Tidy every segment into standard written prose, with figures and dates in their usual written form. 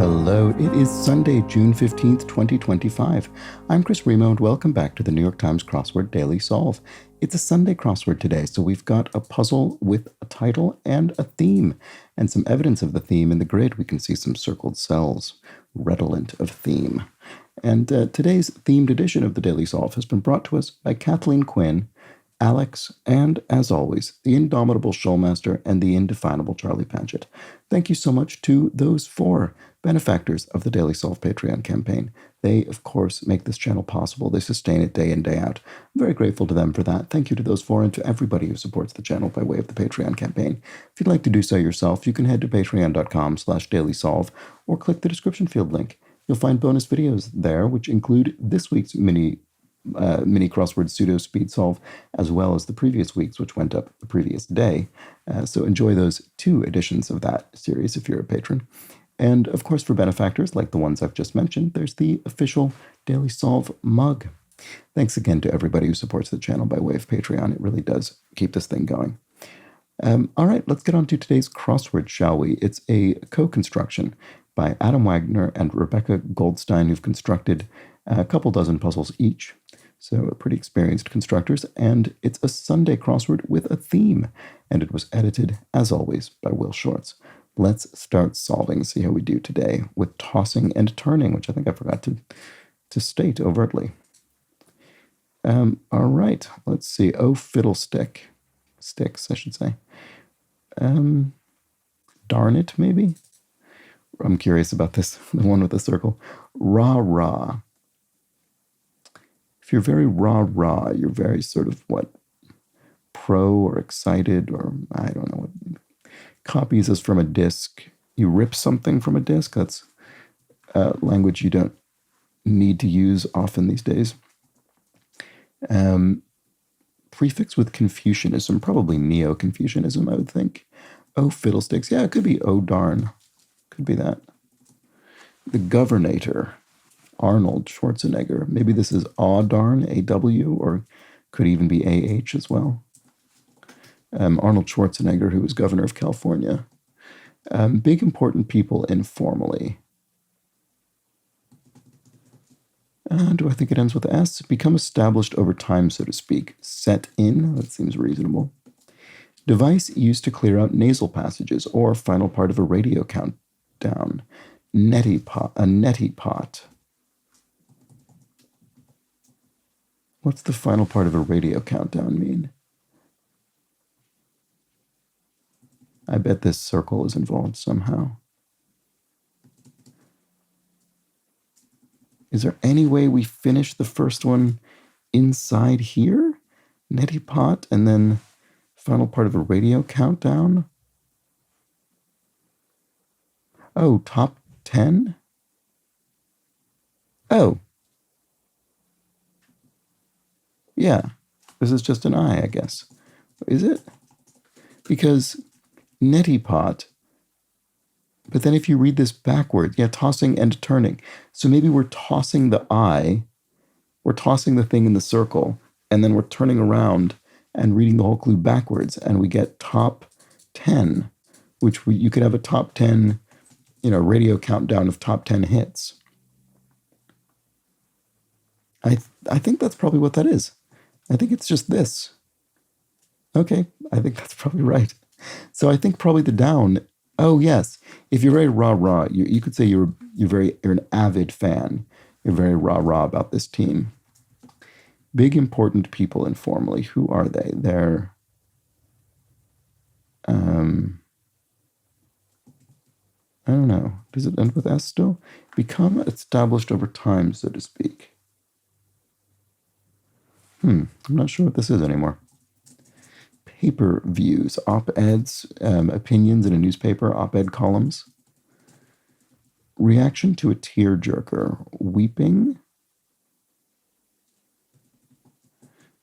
Hello, it is Sunday, June 15th, 2025. I'm Chris Remo and welcome back to the New York Times Crossword Daily Solve. It's a Sunday crossword today, so we've got a puzzle with a title and a theme, and some evidence of the theme in the grid. We can see some circled cells redolent of theme. And today's themed edition of the Daily Solve has been brought to us by Kathleen Quinn, Alex, and, as always, the indomitable Shoalmaster and the indefinable Charlie Patchett. Thank you so much to those four benefactors of the Daily Solve Patreon campaign. They, of course, make this channel possible. They sustain it day in, day out. I'm very grateful to them for that. Thank you to those four and to everybody who supports the channel by way of the Patreon campaign. If you'd like to do so yourself, you can head to patreon.com/dailysolve or click the description field link. You'll find bonus videos there, which include this week's mini crossword pseudo speed solve, as well as the previous week's, which went up the previous day. So enjoy those two editions of that series if you're a patron. And of course, for benefactors like the ones I've just mentioned, there's the official Daily Solve mug. Thanks again to everybody who supports the channel by way of Patreon. It really does keep this thing going. All right, let's get on to today's crossword, shall we? It's a co-construction by Adam Wagner and Rebecca Goldstein, who've constructed a couple dozen puzzles each. So pretty experienced constructors, and it's a Sunday crossword with a theme, and it was edited, as always, by Will Shorts. Let's start solving, see how we do today with tossing and turning, which I think I forgot to state overtly. All right, let's see. Oh, fiddlestick. Sticks, I should say. Darn it, maybe? I'm curious about this, the one with the circle. Rah-rah. If you're very rah-rah, you're very sort of, pro or excited, or I don't know what. Copies is from a disk. You rip something from a disk. That's language you don't need to use often these days. Prefix with Confucianism, probably Neo-Confucianism, I would think. Oh, fiddlesticks. Yeah, it could be oh, darn. Could be that. The Governator. Arnold Schwarzenegger. Maybe this is aw darn, A-W, or could even be A-H as well. Arnold Schwarzenegger, who was governor of California. Big important people informally. Do I think it ends with S? Become established over time, so to speak. Set in, that seems reasonable. Device used to clear out nasal passages or final part of a radio countdown. Neti pot, a neti pot. What's the final part of a radio countdown mean? I bet this circle is involved somehow. Is there any way we finish the first one inside here? Neti pot and then final part of a radio countdown? Oh, top 10? Oh. Yeah, this is just an I guess. Is it? Because neti pot, but then if you read this backwards, yeah, tossing and turning. So maybe we're tossing the I, we're tossing the thing in the circle, and then we're turning around and reading the whole clue backwards, and we get top 10, which you could have a top 10, radio countdown of top 10 hits. I think that's probably what that is. I think it's just this. Okay, I think that's probably right. So I think probably the down. Oh yes, if you're very rah-rah, you could say you're an avid fan. You're very rah-rah about this team. Big important people informally. Who are they? They're I don't know. Does it end with S still? Become established over time, so to speak. I'm not sure what this is anymore. Paper views, op-eds, opinions in a newspaper, op-ed columns. Reaction to a tearjerker, weeping.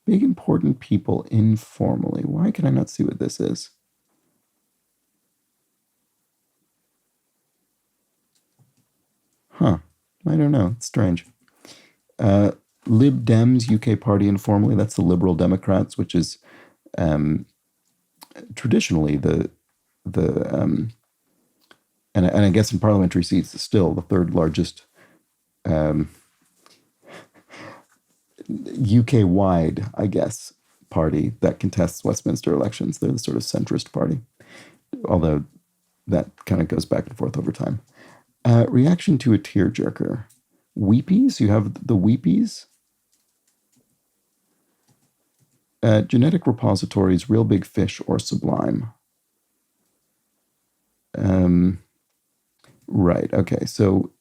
Big important people informally. Why can I not see what this is? Huh. I don't know. It's strange. Lib Dems, UK party informally. That's the Liberal Democrats, which is traditionally the and I guess in parliamentary seats, it's still the third largest um, UK-wide, I guess, party that contests Westminster elections. They're the sort of centrist party, although that kind of goes back and forth over time. Reaction to a tearjerker. Weepies? You have the weepies? Genetic repositories, Real Big Fish, or Sublime. Right, okay, so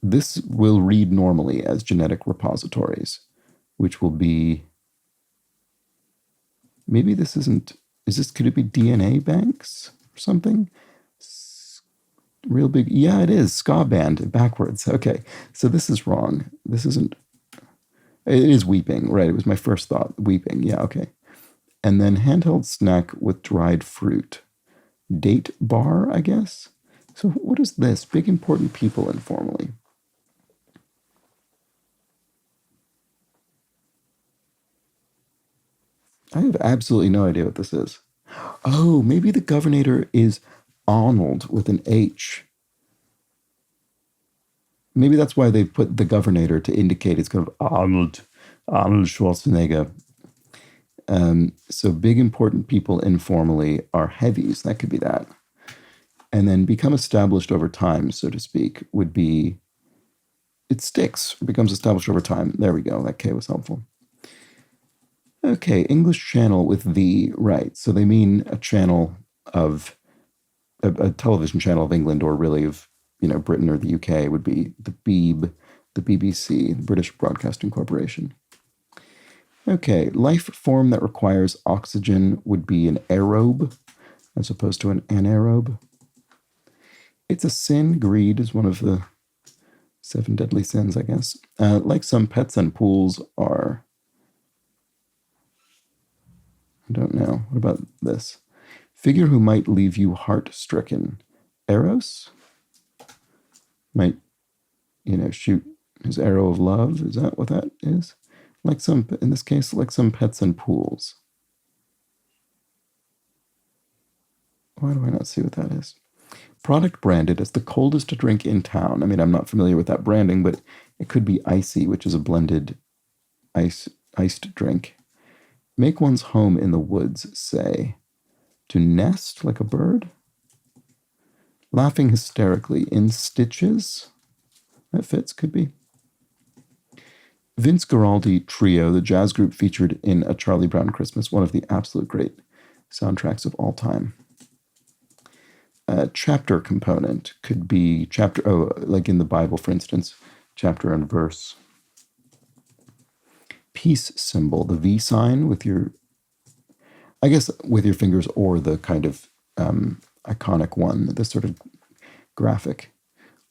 this will read normally as genetic repositories, which will be, maybe this isn't, could it be DNA banks or something? Real Big, yeah, it is, ska band, backwards, okay, so this is wrong. This isn't, it is weeping, right, it was my first thought, weeping, yeah, okay. And then handheld snack with dried fruit. Date bar, I guess? So what is this? Big important people informally. I have absolutely no idea what this is. Oh, maybe the governor is Arnold with an H. Maybe that's why they put the governor to indicate it's kind of Arnold Schwarzenegger. So big important people informally are heavies. That could be that. And then become established over time, so to speak, would be, it sticks, becomes established over time. There we go. That K was helpful. Okay, English channel with the, right. So they mean a channel of, a television channel of England, or really of, Britain or the UK, would be the BEEB, the BBC, British Broadcasting Corporation. Okay, life form that requires oxygen would be an aerobe as opposed to an anaerobe. It's a sin. Greed is one of the 7 deadly sins, I guess. Like some pets and pools are, I don't know. What about this? Figure who might leave you heart-stricken. Eros? Might, shoot his arrow of love. Is that what that is? Like some, in this case, like some pets and pools. Why do I not see what that is? Product branded as the coldest drink in town. I mean, I'm not familiar with that branding, but it could be icy, which is a blended iced drink. Make one's home in the woods, say. To nest like a bird? Laughing hysterically in stitches? That fits, could be. Vince Guaraldi Trio, the jazz group featured in A Charlie Brown Christmas, one of the absolute great soundtracks of all time. Chapter component could be like in the Bible, for instance, chapter and verse. Peace symbol, the V sign with your, I guess with your fingers, or the kind of iconic one, the sort of graphic.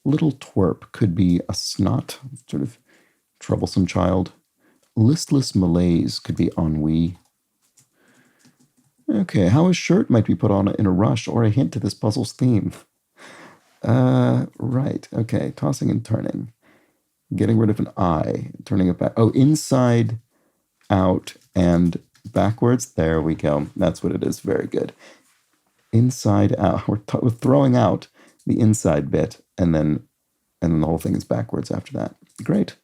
Little twerp could be a snot, sort of troublesome child. Listless malaise could be ennui. Okay, how a shirt might be put on in a rush, or a hint to this puzzle's theme. Right, okay, tossing and turning. Getting rid of an I, turning it back. Oh, inside, out, and backwards. There we go. That's what it is. Very good. Inside out. We're throwing out the inside bit, and then the whole thing is backwards after that. Great.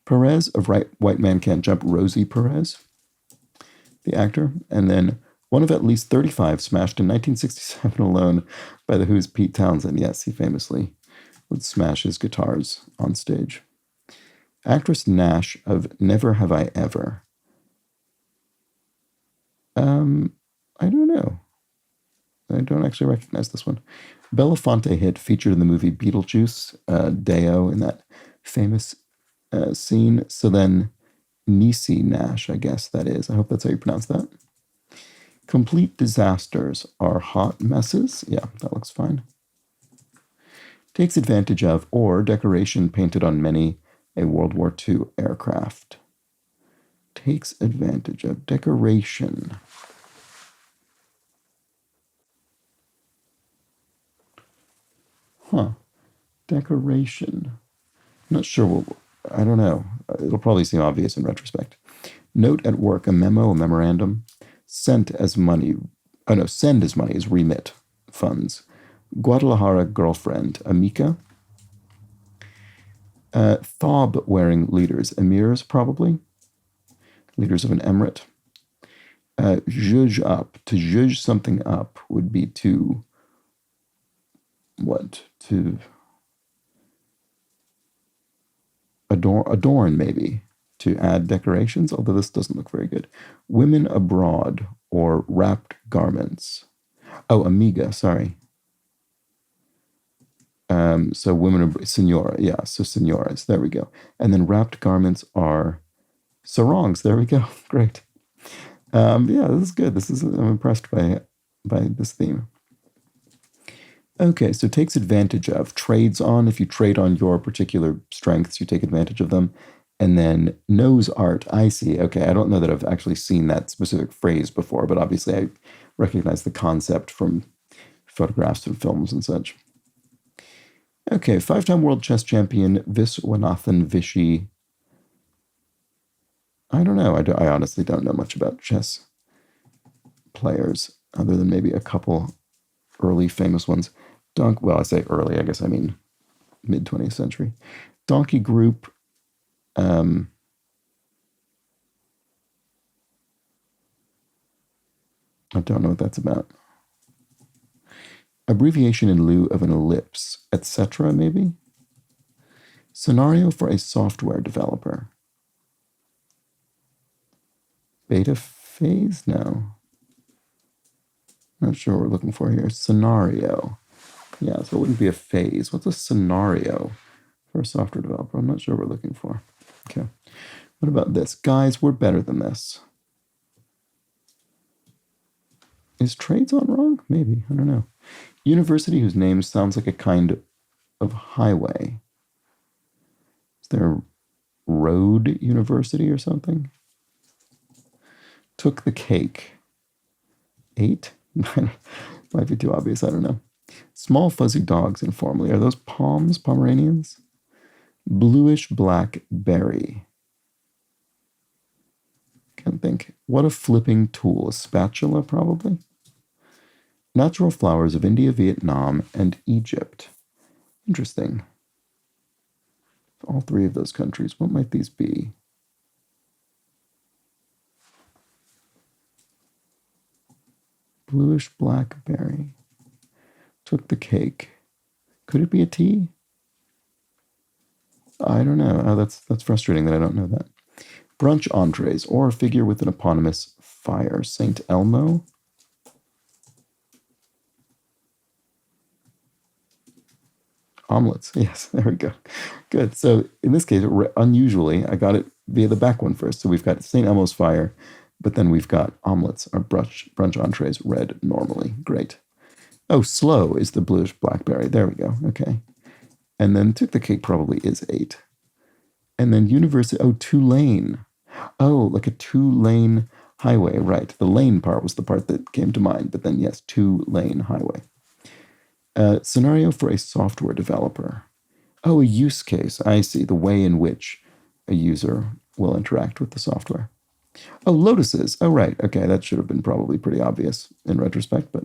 Perez of White Man Can't Jump, Rosie Perez, the actor, and then one of at least 35 smashed in 1967 alone by The Who's Pete Townsend. Yes, he famously would smash his guitars on stage. Actress Nash of Never Have I Ever. I don't know. I don't actually recognize this one. Belafonte hit featured in the movie Beetlejuice, Deo, in that famous scene. So then Niecy Nash, I guess that is. I hope that's how you pronounce that. Complete disasters are hot messes. Yeah, that looks fine. Takes advantage of, or decoration painted on many a World War II aircraft. Takes advantage of decoration. Huh. Decoration. Not sure. I don't know. It'll probably seem obvious in retrospect. Note at work, a memo, a memorandum. Send as money is remit funds. Guadalajara girlfriend, Amica. Thob wearing leaders, emirs probably, leaders of an emirate. Zhuzh up, to zhuzh something up would be to, what, to adorn maybe, to add decorations, although this doesn't look very good. Women abroad, or wrapped garments. Oh, amiga, sorry. So women, senora, yeah, so senoras, there we go. And then wrapped garments are sarongs, there we go, great. Yeah, this is good. I'm impressed by this theme. Okay, so takes advantage of, trades on. If you trade on your particular strengths, you take advantage of them. And then knows art. I see. Okay, I don't know that I've actually seen that specific phrase before, but obviously I recognize the concept from photographs and films and such. Okay, 5-time world chess champion Viswanathan Vishy. I don't know. I honestly don't know much about chess players, other than maybe a couple early famous ones. Well, I say early, I guess I mean mid 20th century. Donkey Group. I don't know what that's about. Abbreviation in lieu of an ellipse, etc. maybe? Scenario for a software developer. Beta phase? No. Not sure what we're looking for here. Scenario. Yeah, so it wouldn't be a phase. What's a scenario for a software developer? I'm not sure what we're looking for. Okay. What about this? Guys, we're better than this. Is trades on wrong? Maybe. I don't know. University whose name sounds like a kind of highway. Is there Road University or something? Took the cake. 8? Might be too obvious. I don't know. Small fuzzy dogs informally. Are those Poms, Pomeranians? Bluish black berry. Can't think. What a flipping tool. A spatula, probably? Natural flowers of India, Vietnam, and Egypt. Interesting. All three of those countries. What might these be? Bluish blackberry. Took the cake. Could it be a tea? I don't know. Oh, that's frustrating that I don't know that. Brunch entrees, or a figure with an eponymous fire. Saint Elmo. Omelets. Yes, there we go. Good. So in this case, unusually, I got it via the back one first. So we've got St. Elmo's fire, but then we've got omelets or brunch entrees read normally. Great. Oh, slow is the bluish blackberry. There we go. Okay. And then took the cake probably is 8. And then university. Oh, Tulane. Oh, like a 2-lane highway. Right. The lane part was the part that came to mind. But then, yes, 2-lane highway. Scenario for a software developer. Oh, a use case. I see. The way in which a user will interact with the software. Oh, lotuses. Oh, right. Okay, that should have been probably pretty obvious in retrospect, but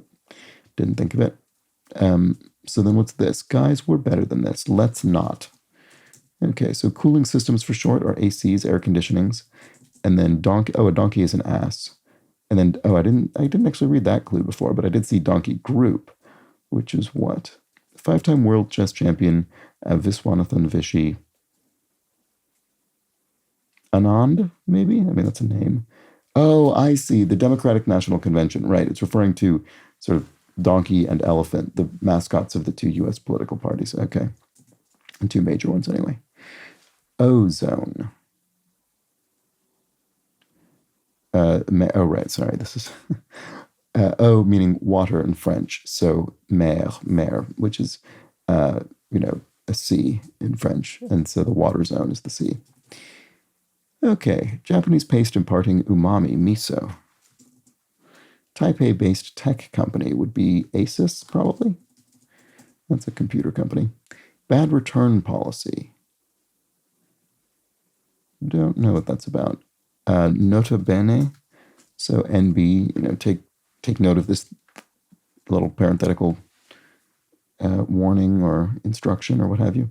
didn't think of it. So then what's this? Guys, we're better than this. Let's not. Okay, so cooling systems for short are ACs, air conditionings. And then donkey. Oh, a donkey is an ass. And then, I didn't actually read that clue before, but I did see donkey group, which is what? 5-time world chess champion Viswanathan Vishy. Anand, maybe? I mean, that's a name. Oh, I see. The Democratic National Convention. Right. It's referring to sort of donkey and elephant, the mascots of the 2 U.S. political parties. Okay. And 2 major ones anyway. Ozone. Right. Sorry. This is... eau meaning water in French. So mer, which is, a sea in French. And so the water zone is the sea. Okay, Japanese paste imparting umami, miso. Taipei-based tech company would be Asus, probably. That's a computer company. Bad return policy. Don't know what that's about. Nota bene. So NB, take note of this little parenthetical warning or instruction or what have you.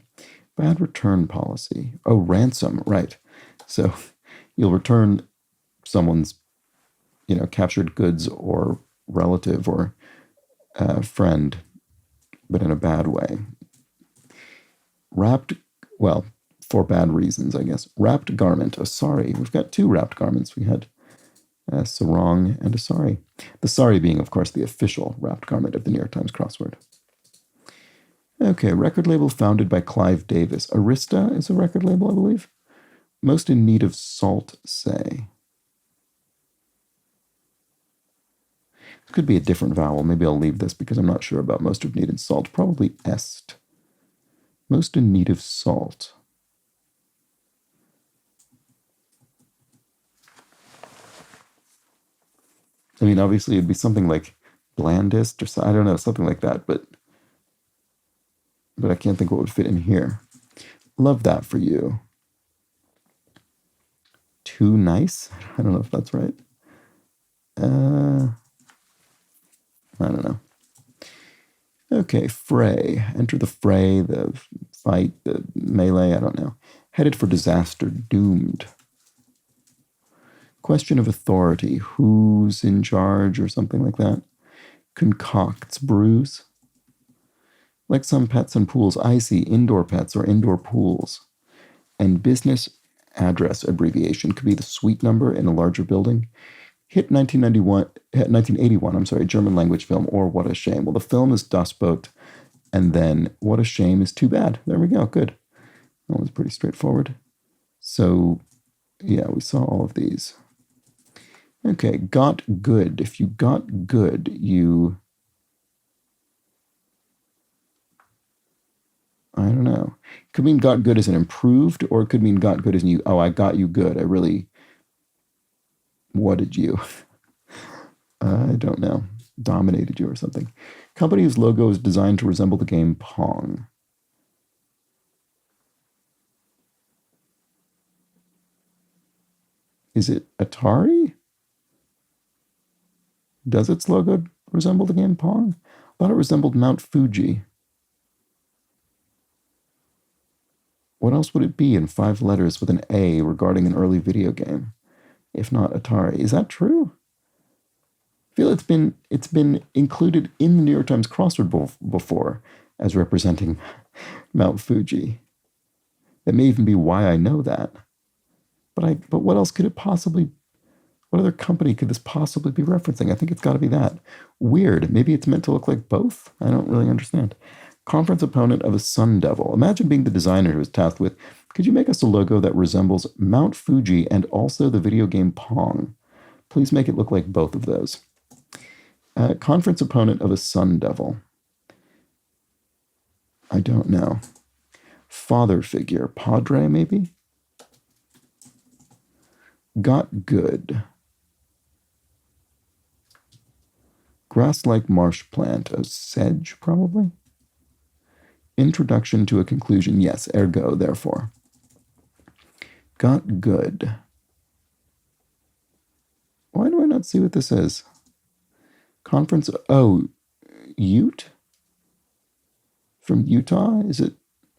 Bad return policy. Oh, ransom, right. So you'll return someone's, captured goods or relative or friend, but in a bad way. Wrapped, well, for bad reasons, I guess. Wrapped garment, a sari. We've got two wrapped garments. We had a sarong and a sari. The sari being, of course, the official wrapped garment of the New York Times crossword. Okay, record label founded by Clive Davis. Arista is a record label, I believe. Most in need of salt, say. It could be a different vowel. Maybe I'll leave this because I'm not sure about most of needed salt. Probably est. Most in need of salt. I mean, obviously it'd be something like blandest or I don't know, something like that, but I can't think what would fit in here. Love that for you. Too nice? I don't know if that's right. I don't know. Okay, fray. Enter the fray, the fight, the melee, I don't know. Headed for disaster, doomed. Question of authority. Who's in charge or something like that? Concocts, brews. Like some pets and pools, I see indoor pets or indoor pools. And business address abbreviation could be the suite number in a larger building. Hit 1981, German language film, or What a Shame. Well, the film is Das Boot, and then What a Shame is Too Bad. There we go, good. That was pretty straightforward. So, yeah, we saw all of these. Okay, got good. If you got good, you... I don't know. It could mean got good as an improved, or it could mean got good as in you, I got you good. I really... What did you? I don't know. Dominated you or something. Company whose logo is designed to resemble the game Pong. Is it Atari? Does its logo resemble the game Pong? I thought it resembled Mount Fuji. What else would it be in 5 letters with an A regarding an early video game? If not Atari. Is that true? I feel it's been included in the New York Times crossword before as representing Mount Fuji. That may even be why I know that. But what else could it possibly... What other company could this possibly be referencing? I think it's got to be that. Weird. Maybe it's meant to look like both? I don't really understand. Conference opponent of a sun devil. Imagine being the designer who was tasked with, could you make us a logo that resembles Mount Fuji and also the video game Pong? Please make it look like both of those. Conference opponent of a sun devil. I don't know. Father figure. Padre, maybe? Got good. Grass-like marsh plant. A sedge, probably? Introduction to a conclusion. Yes, ergo, therefore. Got good. Why do I not see what this is? Conference. Oh, Ute? From Utah? Is it?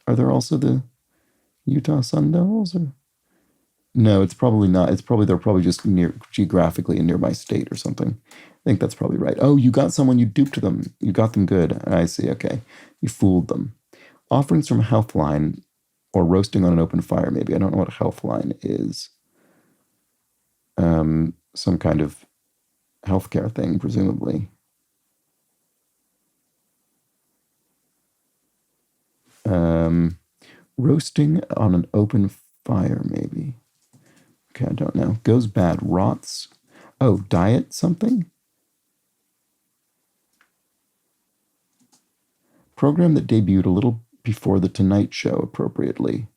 Are there also the Utah Sun Devils? Or? No, it's probably not. They're probably just geographically a nearby state or something. I think that's probably right. Oh, you got someone, you duped them. You got them good. I see, okay. You fooled them. Offerings from Healthline or roasting on an open fire, maybe. I don't know what Healthline is. Some kind of healthcare thing, presumably. Roasting on an open fire, maybe. Okay, I don't know. Goes bad. Rots. Oh, diet something? Program that debuted a little before The Tonight Show, appropriately.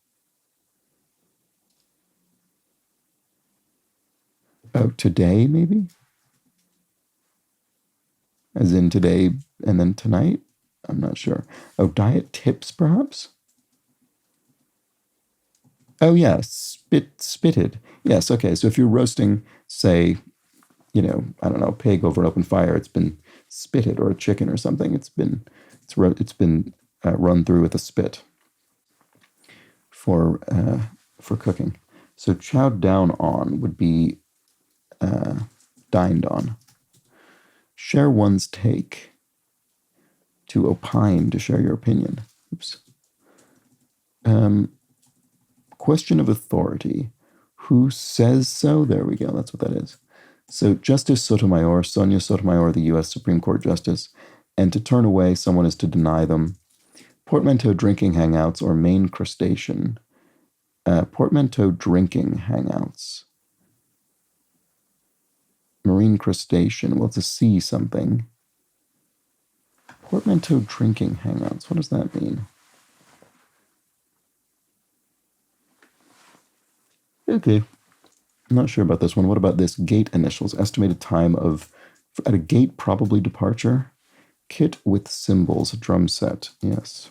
Oh, today, maybe? As in today and then tonight? I'm not sure. Oh, diet tips, perhaps? Oh, yeah, spitted. Yes, okay, so if you're roasting, say, I don't know, a pig over an open fire, it's been spitted, or a chicken or something, it's been It's been run through with a spit for cooking. So chowed down on would be dined on. Share one's take. To opine, to share your opinion. Oops. Question of authority. Who says so? There we go. That's what that is. So Justice Sotomayor, Sonia Sotomayor, the U.S. Supreme Court Justice, and to turn away someone is to deny them. Portmanteau drinking hangouts or main crustacean. Portmanteau drinking hangouts. Marine crustacean. Well, it's a sea something. Portmanteau drinking hangouts. What does that mean? Okay. I'm not sure about this one. What about this? Gate initials. Estimated time of, at a gate, probably departure. Kit with symbols. Drum set. Yes.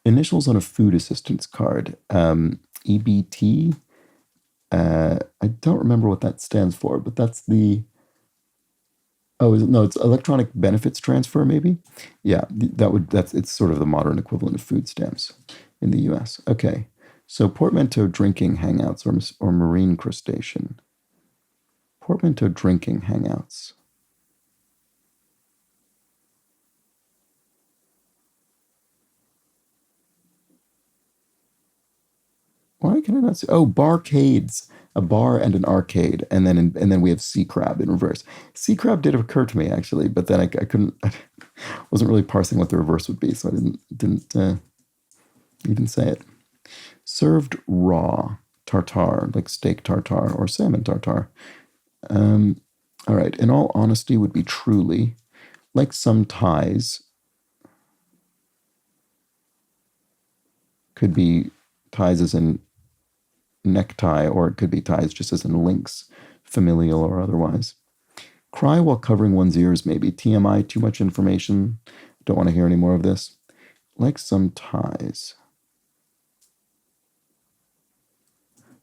Initials on a food assistance card. EBT. I don't remember what that stands for, but that's the... Oh, no, it's electronic benefits transfer, maybe? Yeah, it's sort of the modern equivalent of food stamps in the US. Okay. So portmanteau drinking hangouts or marine crustacean. Portmanteau drinking hangouts. Why can I not see? Oh, barcades. A bar and an arcade, and then we have sea crab in reverse. Sea crab did occur to me actually, but then I couldn't. I wasn't really parsing what the reverse would be, so I didn't even say it. Served raw tartare, like steak tartare or salmon tartare. All right. In all honesty, would be truly, like some ties. Could be ties as in necktie, or it could be ties just as in links, familial or otherwise. Cry while covering one's ears, maybe. TMI, too much information. Don't want to hear any more of this. Like some ties.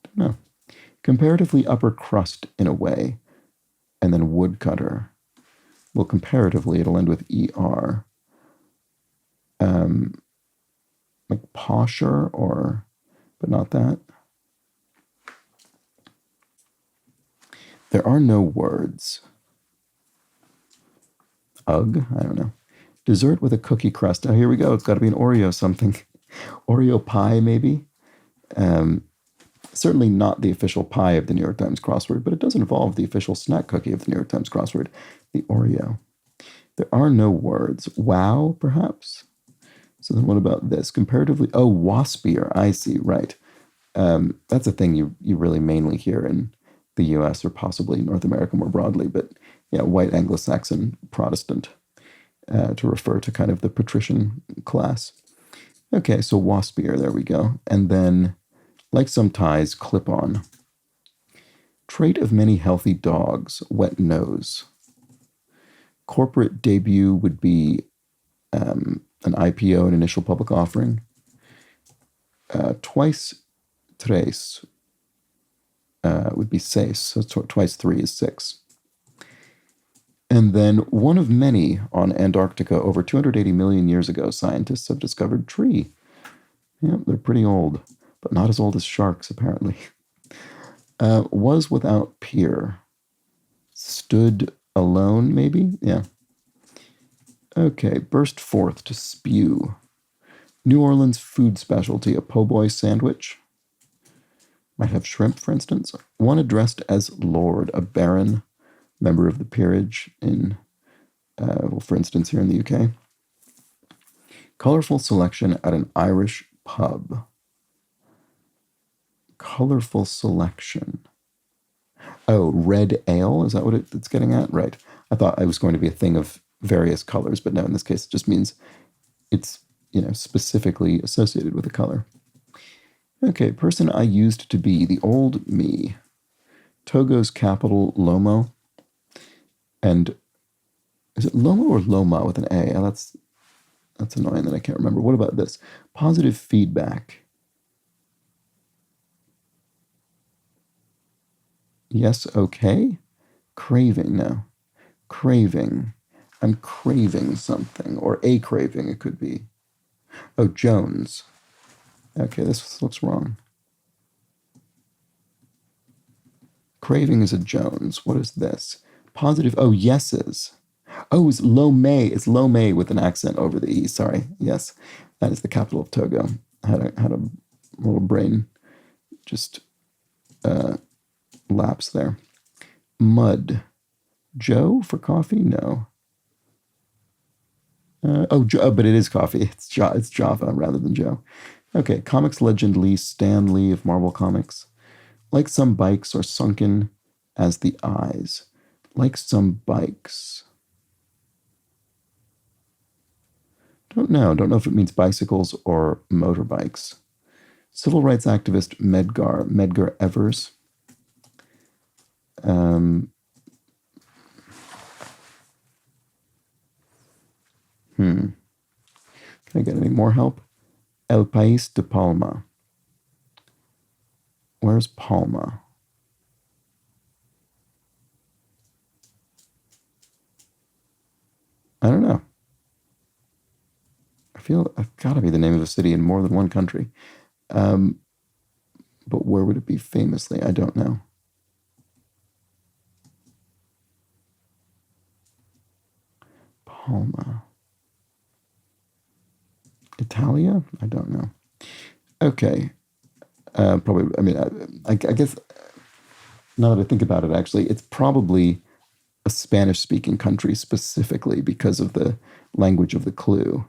Don't know. Comparatively upper crust in a way. And then woodcutter. Well, comparatively, it'll end with ER. Like posher, but not that. There are no words. Ugh, I don't know. Dessert with a cookie crust. Oh, here we go. It's got to be an Oreo something. Oreo pie, maybe. Certainly not the official pie of the New York Times crossword, but it does involve the official snack cookie of the New York Times crossword, the Oreo. There are no words. Wow, perhaps? So then what about this? Comparatively, oh, waspier. I see, right. That's a thing you really mainly hear in the U.S. or possibly North America more broadly, but yeah, white Anglo-Saxon Protestant to refer to kind of the patrician class. Okay, so waspier, there we go. And then, like some ties, clip-on. Trait of many healthy dogs, wet nose. Corporate debut would be an IPO, an initial public offering. Twice tres would be seis, so twice 3 is 6. And then one of many on Antarctica over 280 million years ago, scientists have discovered tree. Yeah, they're pretty old, but not as old as sharks, apparently. Was without peer. Stood alone, maybe? Yeah. Okay, burst forth to spew. New Orleans food specialty, a po' boy sandwich. Might have shrimp, for instance. One addressed as Lord, a baron, member of the peerage in, for instance, here in the UK. Colorful selection at an Irish pub. Colorful selection. Oh, red ale? Is that what it's getting at? Right. I thought it was going to be a thing of various colors, but no, in this case, it just means it's, specifically associated with a color. Okay, person I used to be, the old me. Togo's capital, Lomo. And is it Lomo or Loma with an A? Oh, that's annoying that I can't remember. What about this? Positive feedback. Yes, okay. Craving, no. Craving. I'm craving something, or a craving it could be. Oh, Jones. Okay, this looks wrong. Craving is a Jones. What is this? Positive. Oh, yeses. Oh, it's Lo May. It's Lo May with an accent over the E. Sorry. Yes, that is the capital of Togo. I had a little brain just lapse there. Mud. Joe for coffee? No. But it is coffee. It's Java rather than Joe. Okay, comics legend Stan Lee of Marvel Comics. Like some bikes are sunken as the eyes. Like some bikes. Don't know if it means bicycles or motorbikes. Civil rights activist Medgar Evers. Can I get any more help? El País de Palma. Where's Palma? I don't know. I feel it's got to be the name of a city in more than one country. But where would it be famously? I don't know. Palma. Italia? I don't know. Okay. Probably, I mean, I guess now that I think about it, actually, it's probably a Spanish-speaking country specifically because of the language of the clue.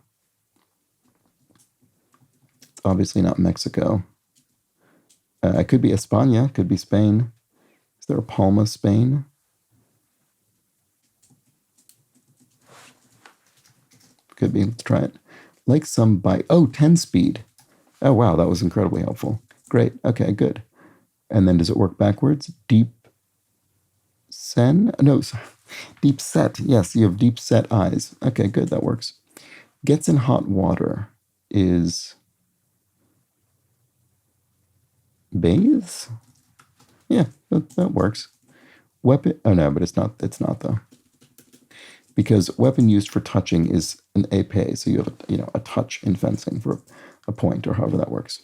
It's obviously not Mexico. It could be España, could be Spain. Is there a Palma, Spain? Could be. Let's try it. Like some bike. Oh, 10 speed. Oh, wow, that was incredibly helpful. Great. Okay, good. And then does it work backwards? Deep sen? No, deep set. Yes, you have deep set eyes. Okay, good. That works. Gets in hot water is bathes? Yeah, that works. Weapon. Oh, no, but it's not though. Because weapon used for touching is an épée, so you have a touch in fencing for a point, or however that works.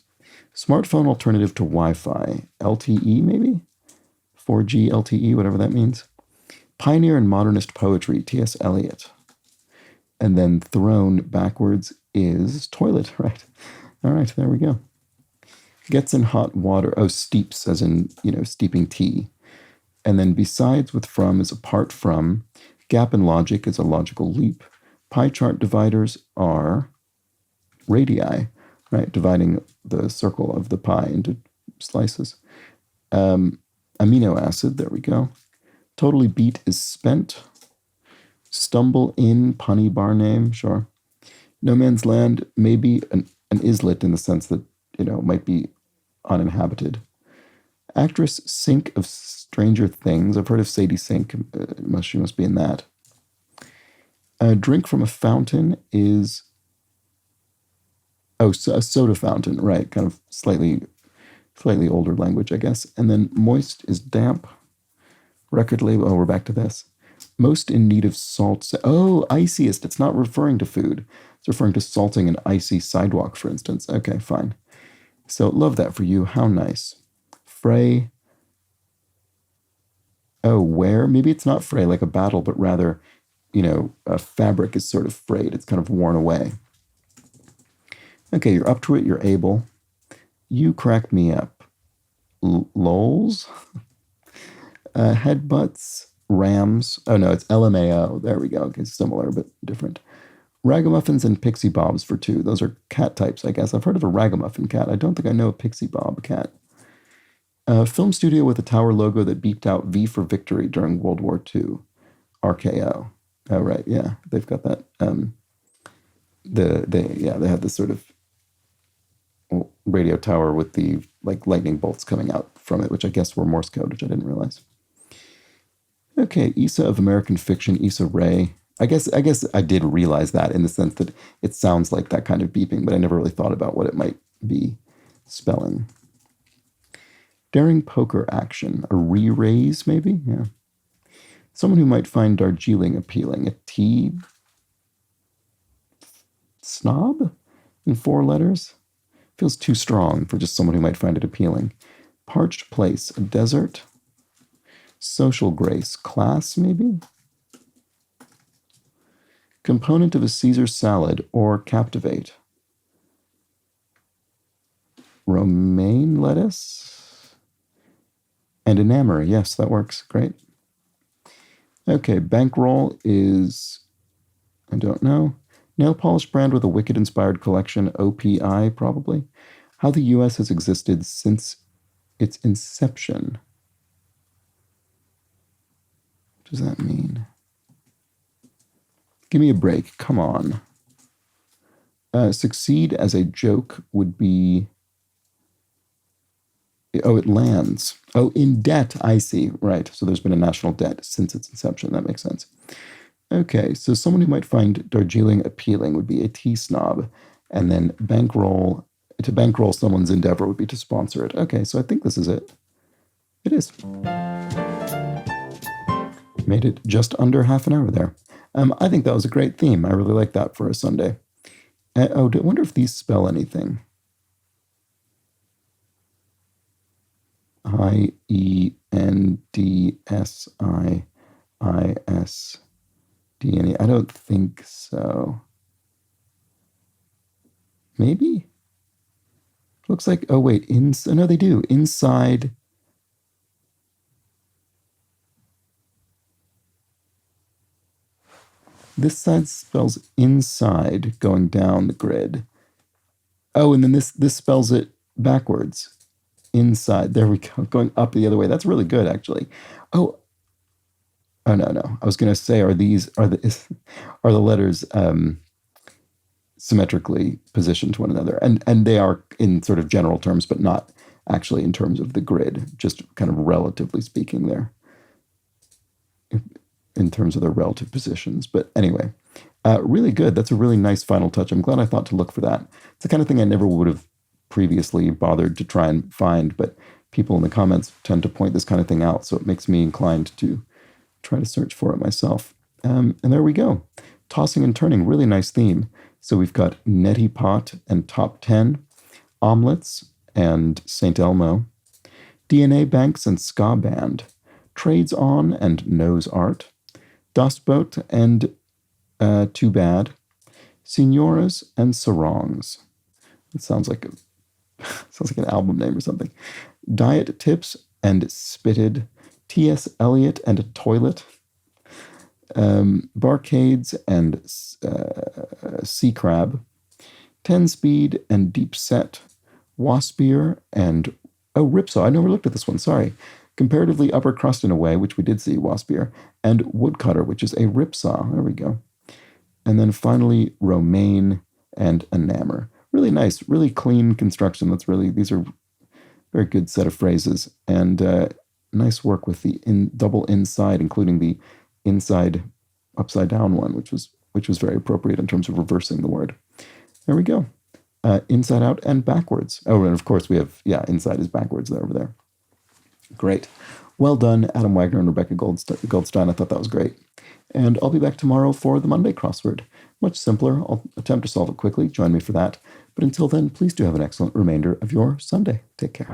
Smartphone alternative to Wi-Fi, LTE maybe, 4G LTE, whatever that means. Pioneer in modernist poetry, T.S. Eliot. And then thrown backwards is toilet, right? All right, there we go. Gets in hot water. Oh, steeps, as in steeping tea. And then besides with from is apart from. Gap in logic is a logical leap. Pie chart dividers are radii, right? Dividing the circle of the pie into slices. Amino acid, there we go. Totally beat is spent. Stumble in, punny bar name, sure. No Man's Land, maybe an islet in the sense that, might be uninhabited. Actress Sink of Stranger Things. I've heard of Sadie Sink. She must be in that. A drink from a fountain is... Oh, so a soda fountain, right. Kind of slightly older language, I guess. And then moist is damp. Record label. Oh, we're back to this. Most in need of salt. Oh, iciest. It's not referring to food. It's referring to salting an icy sidewalk, for instance. Okay, fine. So love that for you. How nice. Fray. Oh, where? Maybe it's not fray like a battle, but rather, a fabric is sort of frayed. It's kind of worn away. Okay, you're up to it. You're able. You crack me up. Lols? Headbutts. Rams. Oh, no, it's LMAO. There we go. Okay, similar, but different. Ragamuffins and Pixie Bobs for 2. Those are cat types, I guess. I've heard of a ragamuffin cat. I don't think I know a Pixie Bob cat. A film studio with a tower logo that beeped out V for victory during World War II. RKO. Oh, right. Yeah, they've got that. They had this sort of radio tower with the lightning bolts coming out from it, which I guess were Morse code, which I didn't realize. Okay, Issa of American Fiction, Issa Rae. I guess I did realize that in the sense that it sounds like that kind of beeping, but I never really thought about what it might be spelling. Daring poker action, a re-raise maybe? Yeah. Someone who might find Darjeeling appealing. A tea snob in 4 letters? Feels too strong for just someone who might find it appealing. Parched place, a desert. Social grace, class maybe? Component of a Caesar salad or captivate. Romaine lettuce? And enamor, yes, that works, great. Okay, bankroll is, I don't know. Nail polish brand with a Wicked-inspired collection, OPI probably. How the U.S. has existed since its inception. What does that mean? Give me a break, come on. Succeed as a joke would be, oh, it lands. Oh, in debt, I see, right. So there's been a national debt since its inception, that makes sense. Okay, so someone who might find Darjeeling appealing would be a tea snob, and then to bankroll someone's endeavor would be to sponsor it. Okay, so I think this is it. It is. Made it just under half an hour there. I think that was a great theme. I really like that for a Sunday. I wonder if these spell anything. IENDSIISDNE. I don't think so. Maybe? Looks like, oh wait, no, they do. Inside. This side spells inside going down the grid. Oh, and then this spells it backwards. Inside. There we go. Going up the other way. That's really good, actually. Oh no. I was going to say, are the letters symmetrically positioned to one another? And they are in sort of general terms, but not actually in terms of the grid, just kind of relatively speaking there, in terms of their relative positions. But anyway, really good. That's a really nice final touch. I'm glad I thought to look for that. It's the kind of thing I never would have previously bothered to try and find, but people in the comments tend to point this kind of thing out, so it makes me inclined to try to search for it myself. And there we go. Tossing and turning, really nice theme. So we've got Neti Pot and Top 10, Omelets and St. Elmo, DNA Banks and Ska Band, Trades On and Nose Art, Dust Boat and Too Bad, Signoras and Sarongs. It sounds like an album name or something. Diet Tips and Spitted, T.S. Eliot and a Toilet, Barcades and Sea Crab, 10 Speed and Deep Set, Waspier and, Ripsaw. I never looked at this one, sorry. Comparatively upper crust in a way, which we did see, Waspier, and Woodcutter, which is a ripsaw. There we go. And then finally, Romaine and Enamor. Really nice, really clean construction. These are very good set of phrases, and nice work with the double inside, including the inside upside down one, which was very appropriate in terms of reversing the word. There we go. Inside out and backwards. Oh, and of course we have, inside is backwards there over there. Great. Well done, Adam Wagner and Rebecca Goldstein. I thought that was great. And I'll be back tomorrow for the Monday crossword. Much simpler. I'll attempt to solve it quickly. Join me for that. But until then, please do have an excellent remainder of your Sunday. Take care.